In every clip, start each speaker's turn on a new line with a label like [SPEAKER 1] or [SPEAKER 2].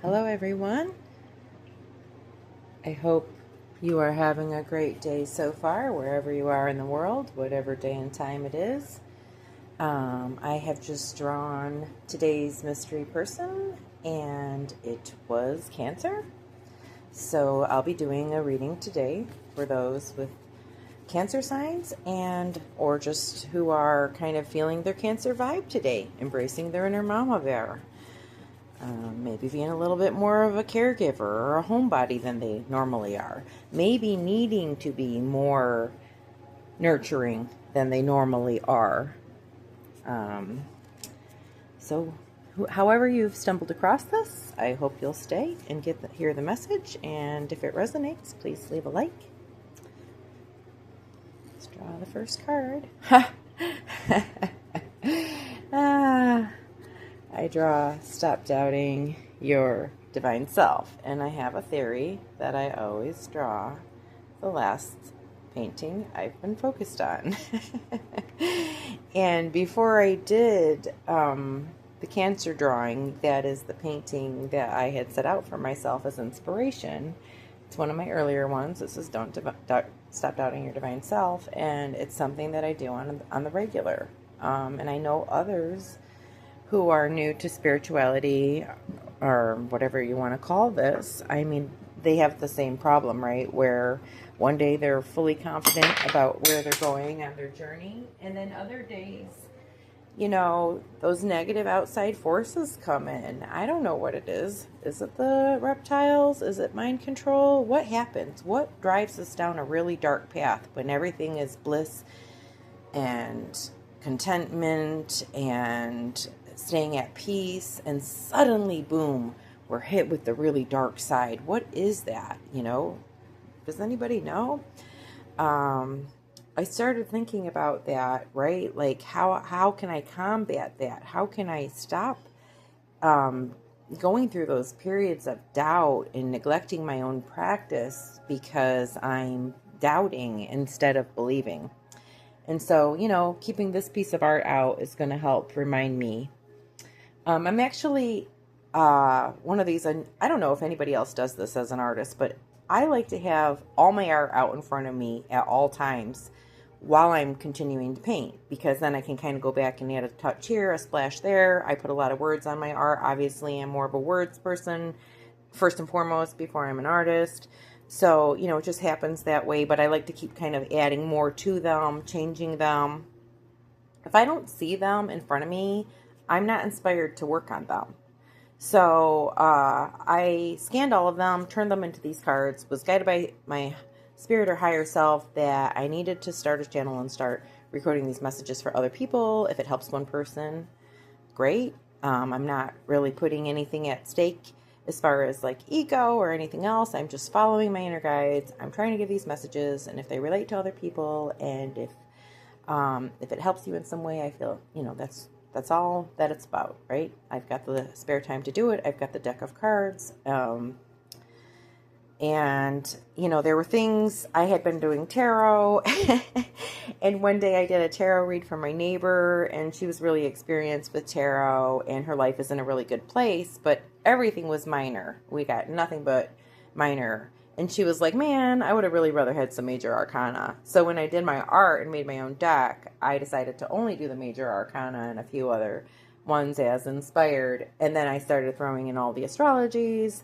[SPEAKER 1] Hello, everyone. I hope you are having a great day so far, wherever you are in the world, whatever day and time it is. I have just drawn today's mystery person, and it was Cancer. So I'll be doing a reading today for those with Cancer signs and or just who are kind of feeling their Cancer vibe today, embracing their inner mama bear. Maybe being a little bit more of a caregiver or a homebody than they normally are. Maybe needing to be more nurturing than they normally are. So, however you've stumbled across this, I hope you'll stay and hear the message. And if it resonates, please leave a like. Let's draw the first card. I draw Stop Doubting Your Divine Self, and I have a theory that I always draw the last painting I've been focused on. And before I did the Cancer drawing, that is the painting that I had set out for myself as inspiration. It's one of my earlier ones. This is Stop Doubting Your Divine Self, and it's something that I do on the regular. And I know others who are new to spirituality or whatever you want to call this. I mean, they have the same problem, right? Where one day they're fully confident about where they're going on their journey, and then other days, those negative outside forces come in. I don't know what it is. Is it the reptiles? Is it mind control? What happens? What drives us down a really dark path when everything is bliss and contentment and staying at peace, and suddenly, boom, we're hit with the really dark side? What is that? Does anybody know? I started thinking about that, right? Like, how can I combat that? How can I stop going through those periods of doubt and neglecting my own practice because I'm doubting instead of believing? And so, keeping this piece of art out is going to help remind me. I'm actually one of these, and I don't know if anybody else does this as an artist, but I like to have all my art out in front of me at all times while I'm continuing to paint, because then I can kind of go back and add a touch here, a splash there. I put a lot of words on my art. Obviously, I'm more of a words person, first and foremost, before I'm an artist. So, it just happens that way, but I like to keep kind of adding more to them, changing them. If I don't see them in front of me, I'm not inspired to work on them. So I scanned all of them, turned them into these cards, was guided by my spirit or higher self that I needed to start a channel and start recording these messages for other people. If it helps one person, great. I'm not really putting anything at stake as far as like ego or anything else. I'm just following my inner guides. I'm trying to give these messages, and if they relate to other people, and if it helps you in some way, I feel, that's all that it's about, right? I've got the spare time to do it. I've got the deck of cards. And, there were things. I had been doing tarot. And one day I did a tarot read for my neighbor, and she was really experienced with tarot, and her life is in a really good place, but everything was minor. We got nothing but minor. And she was like, man, I would have really rather had some major arcana. So when I did my art and made my own deck, I decided to only do the major arcana and a few other ones as inspired. And then I started throwing in all the astrologies.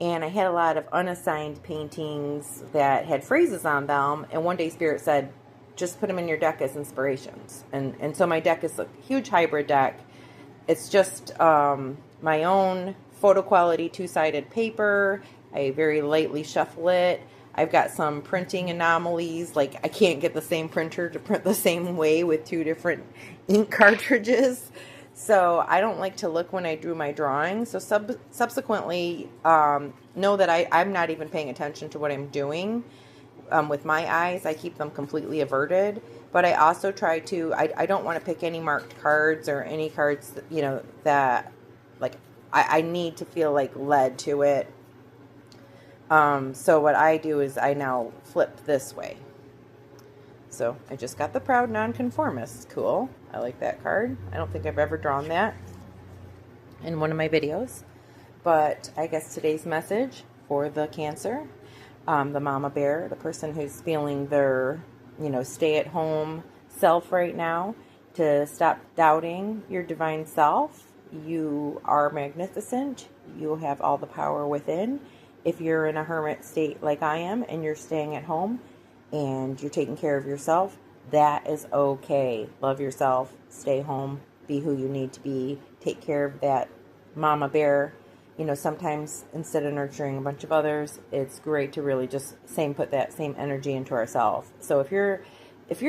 [SPEAKER 1] And I had a lot of unassigned paintings that had phrases on them. And one day Spirit said, just put them in your deck as inspirations. And so my deck is a huge hybrid deck. It's just my own photo quality two-sided paper. I very lightly shuffle it. I've got some printing anomalies. Like, I can't get the same printer to print the same way with two different ink cartridges. So I don't like to look when I do my drawings. So subsequently, know that I'm not even paying attention to what I'm doing with my eyes. I keep them completely averted. But I also try to, I don't want to pick any marked cards or any cards, that, like, I need to feel like led to it. So what I do is I now flip this way. So I just got the Proud Nonconformist. Cool. I like that card. I don't think I've ever drawn that in one of my videos. But I guess today's message for the Cancer, the mama bear, the person who's feeling their, stay at home self right now, to stop doubting your divine self. You are magnificent. You have all the power within. If you're in a hermit state like I am and you're staying at home and you're taking care of yourself, that is okay. Love yourself, stay home, be who you need to be, take care of that mama bear. Sometimes instead of nurturing a bunch of others, it's great to really just put that same energy into ourselves. So if you're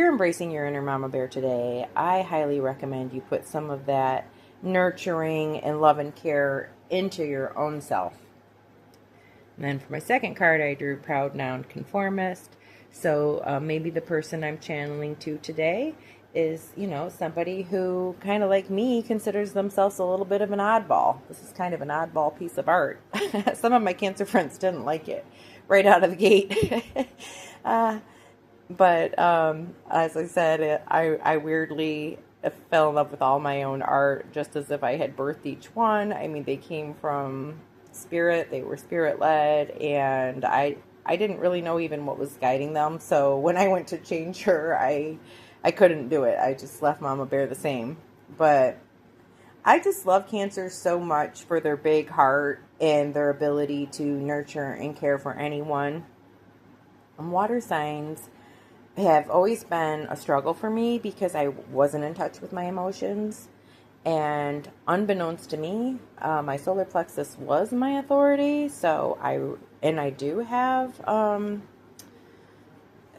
[SPEAKER 1] embracing your inner mama bear today, I highly recommend you put some of that nurturing and love and care into your own self. And then for my second card, I drew Proud Nonconformist. So maybe the person I'm channeling to today is, somebody who kind of like me considers themselves a little bit of an oddball. This is kind of an oddball piece of art. Some of my Cancer friends didn't like it right out of the gate. But as I said, I weirdly fell in love with all my own art, just as if I had birthed each one. I mean, they came from spirit, they were spirit led, and I didn't really know even what was guiding them. So when I went to change her, I couldn't do it. I just left Mama Bear the same. But I just love Cancer so much for their big heart and their ability to nurture and care for anyone. And water signs have always been a struggle for me because I wasn't in touch with my emotions. And unbeknownst to me, my solar plexus was my authority. So I do have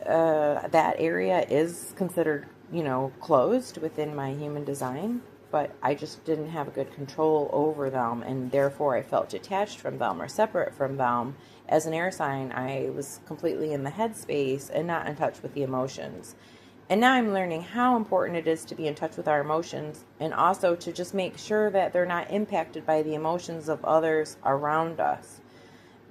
[SPEAKER 1] that area is considered, closed within my human design, but I just didn't have a good control over them, and therefore I felt detached from them or separate from them. As an air sign, I was completely in the headspace and not in touch with the emotions. And now I'm learning how important it is to be in touch with our emotions, and also to just make sure that they're not impacted by the emotions of others around us.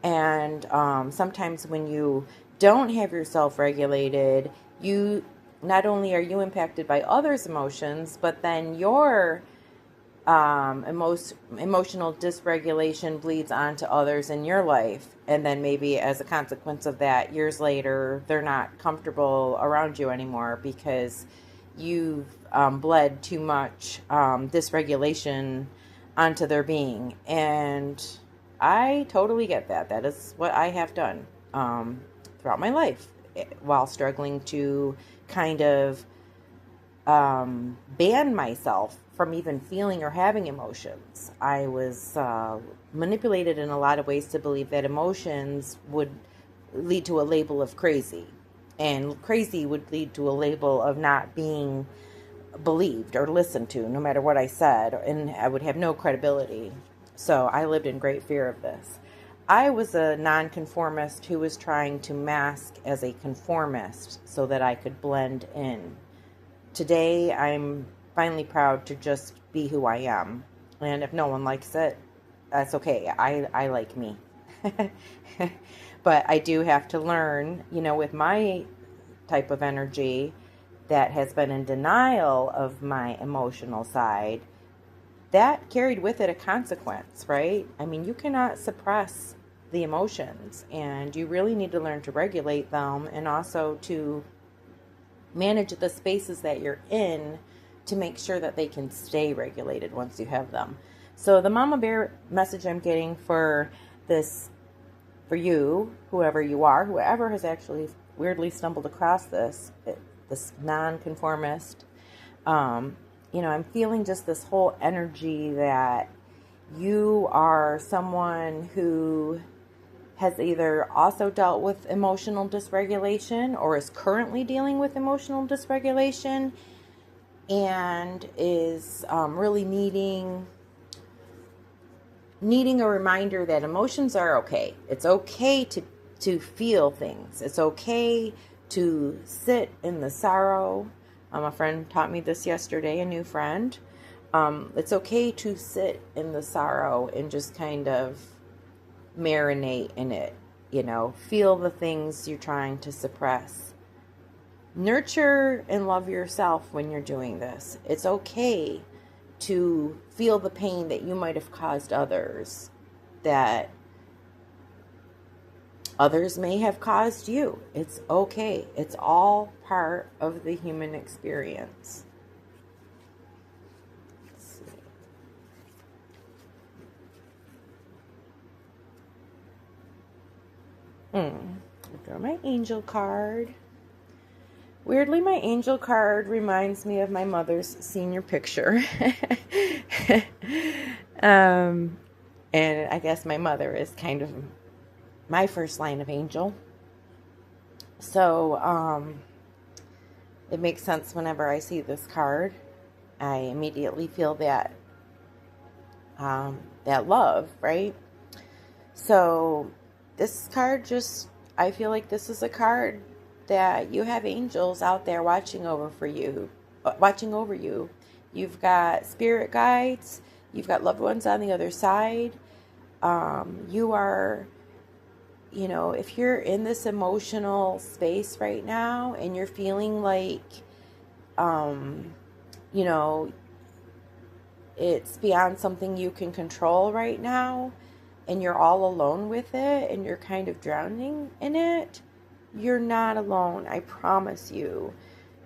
[SPEAKER 1] And sometimes when you don't have yourself regulated, you not only are you impacted by others' emotions, but then your emotional dysregulation bleeds onto others in your life. And then maybe as a consequence of that, years later, they're not comfortable around you anymore because you've bled too much dysregulation onto their being. And I totally get that. That is what I have done throughout my life while struggling to kind of ban myself from even feeling or having emotions. I was manipulated in a lot of ways to believe that emotions would lead to a label of crazy, and crazy would lead to a label of not being believed or listened to, no matter what I said, and I would have no credibility. So I lived in great fear of this. I was a nonconformist who was trying to mask as a conformist so that I could blend in. Today, I'm finally proud to just be who I am. And if no one likes it, that's okay. I like me. But I do have to learn, with my type of energy that has been in denial of my emotional side, that carried with it a consequence, right? I mean, you cannot suppress the emotions, and you really need to learn to regulate them and also to manage the spaces that you're in to make sure that they can stay regulated once you have them. So the Mama Bear message I'm getting for this, for you, whoever you are, whoever has actually weirdly stumbled across this nonconformist, I'm feeling just this whole energy that you are someone who has either also dealt with emotional dysregulation or is currently dealing with emotional dysregulation and is really needing a reminder that emotions are okay. It's okay to feel things. It's okay to sit in the sorrow. A friend taught me this yesterday, a new friend. It's okay to sit in the sorrow and just kind of marinate in it, feel the things you're trying to suppress. Nurture and love yourself when you're doing this. It's okay to feel the pain that you might have caused others. that others may have caused you. It's okay. It's all part of the human experience. Let's see. Draw my angel card. Weirdly, my angel card reminds me of my mother's senior picture. And I guess my mother is kind of my first line of angel. So it makes sense whenever I see this card. I immediately feel that love, right? So this card I feel like this is a card that you have angels out there watching over you. You've got spirit guides. You've got loved ones on the other side. You are, if you're in this emotional space right now and you're feeling like, it's beyond something you can control right now, and you're all alone with it, and you're kind of drowning in it, you're not alone. I promise you.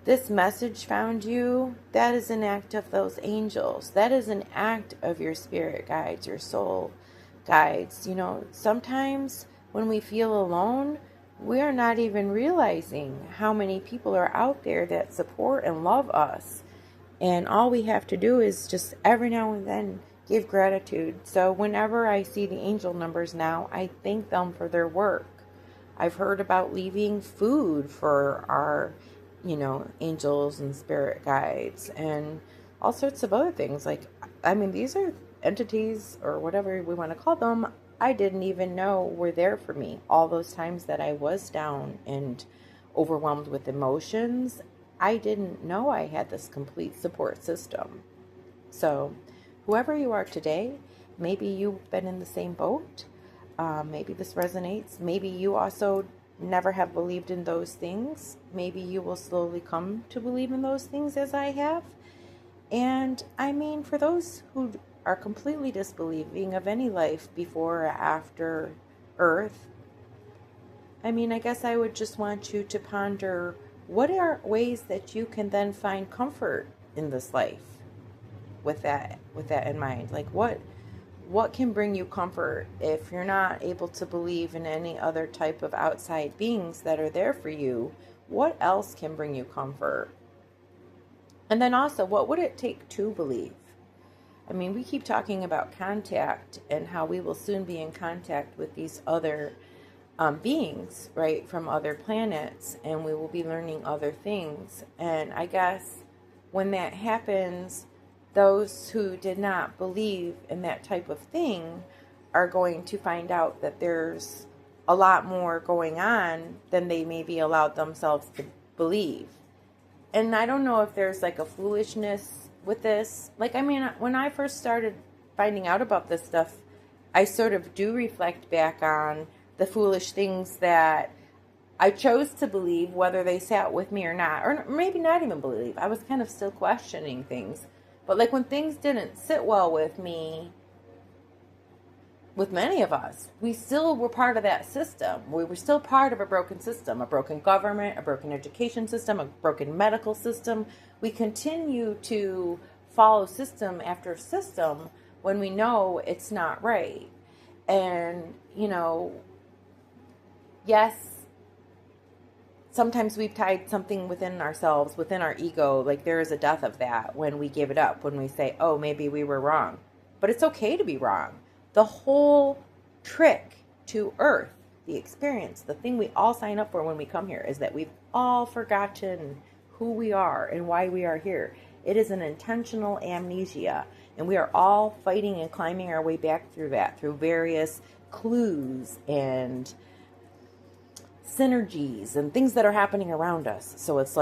[SPEAKER 1] This message found you. That is an act of those angels. That is an act of your spirit guides, your soul guides. Sometimes when we feel alone, we are not even realizing how many people are out there that support and love us. And all we have to do is just every now and then give gratitude. So whenever I see the angel numbers now, I thank them for their work. I've heard about leaving food for our, angels and spirit guides and all sorts of other things. These are entities or whatever we want to call them. I didn't even know were there for me. All those times that I was down and overwhelmed with emotions, I didn't know I had this complete support system. So whoever you are today, maybe you've been in the same boat. Maybe this resonates. Maybe you also never have believed in those things. Maybe you will slowly come to believe in those things as I have. And for those who are completely disbelieving of any life before or after Earth, I guess I would just want you to ponder, what are ways that you can then find comfort in this life with that in mind? What can bring you comfort if you're not able to believe in any other type of outside beings that are there for you? What else can bring you comfort? And then also, what would it take to believe? We keep talking about contact and how we will soon be in contact with these other beings, right, from other planets, and we will be learning other things. And I guess when that happens, those who did not believe in that type of thing are going to find out that there's a lot more going on than they maybe allowed themselves to believe. And I don't know if there's a foolishness with this. When I first started finding out about this stuff, I sort of do reflect back on the foolish things that I chose to believe, whether they sat with me or not, or maybe not even believe. I was kind of still questioning things. But when things didn't sit well with me, with many of us, we still were part of that system. We were still part of a broken system, a broken government, a broken education system, a broken medical system. We continue to follow system after system when we know it's not right. And, yes, sometimes we've tied something within ourselves, within our ego, there is a death of that when we give it up, when we say, oh, maybe we were wrong. But it's okay to be wrong. The whole trick to Earth, the experience, the thing we all sign up for when we come here, is that we've all forgotten who we are and why we are here. It is an intentional amnesia, and we are all fighting and climbing our way back through that, through various clues and synergies and things that are happening around us. So it's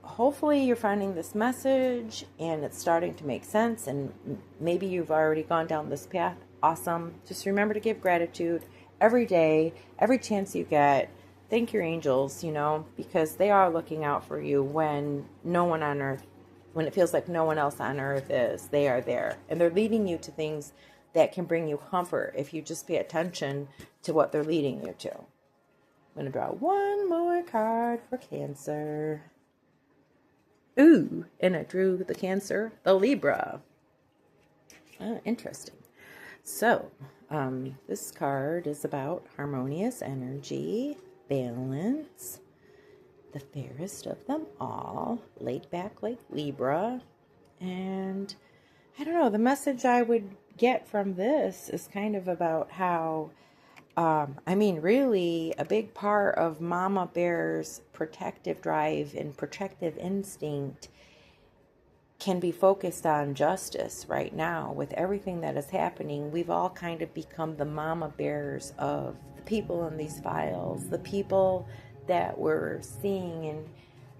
[SPEAKER 1] hopefully you're finding this message and it's starting to make sense, and maybe you've already gone down this path. Awesome. Just remember to give gratitude every day, every chance you get. Thank your angels, because they are looking out for you when no one on Earth, when it feels like no one else on Earth is. They are there, and they're leading you to things that can bring you comfort if you just pay attention to what they're leading you to. I'm going to draw one more card for Cancer. Ooh, and I drew the Cancer, the Libra. Interesting. So, this card is about harmonious energy, balance, the fairest of them all, laid back like Libra. And I don't know, the message I would get from this is kind of about how, really a big part of Mama Bear's protective drive and protective instinct can be focused on justice right now. With everything that is happening, we've all kind of become the mama bears of the people in these files, the people that we're seeing and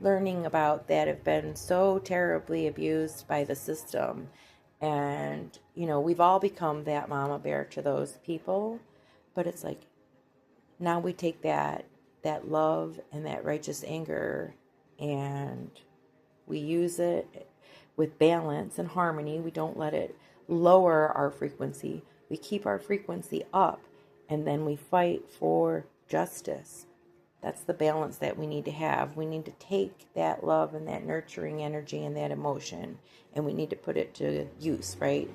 [SPEAKER 1] learning about that have been so terribly abused by the system. And, we've all become that mama bear to those people. But it's like, now we take that love and that righteous anger and we use it with balance and harmony. We don't let it lower our frequency. We keep our frequency up, and then we fight for justice. That's the balance that we need to have. We need to take that love and that nurturing energy and that emotion, and we need to put it to use, right?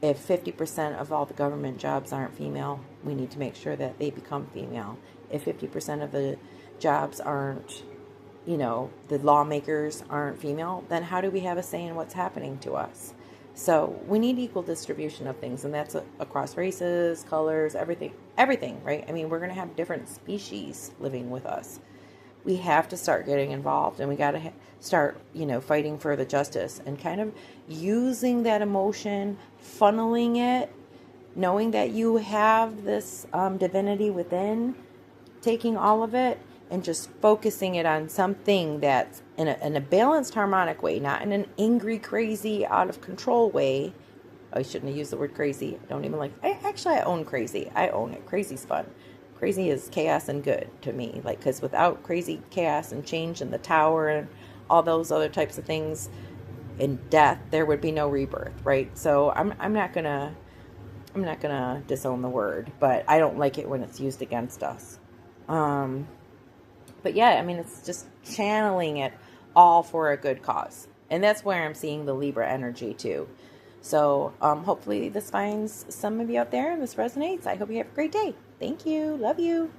[SPEAKER 1] If 50% of all the government jobs aren't female, we need to make sure that they become female. If 50% of the jobs aren't, the lawmakers aren't female, then how do we have a say in what's happening to us? So we need equal distribution of things, and that's across races, colors, everything, right? We're going to have different species living with us. We have to start getting involved, and we got to start, fighting for the justice and kind of using that emotion, funneling it, knowing that you have this divinity within, taking all of it and just focusing it on something that's in a balanced, harmonic way, not in an angry, crazy, out of control way. I shouldn't have used the word crazy. I don't even like, I own crazy. I own it. Crazy's fun. Crazy is chaos and good to me. Because without crazy chaos and change in the tower and all those other types of things in death, there would be no rebirth, right? So I'm not gonna disown the word, but I don't like it when it's used against us. But yeah, it's just channeling it all for a good cause. And that's where I'm seeing the Libra energy too. So hopefully this finds some of you out there and this resonates. I hope you have a great day. Thank you. Love you.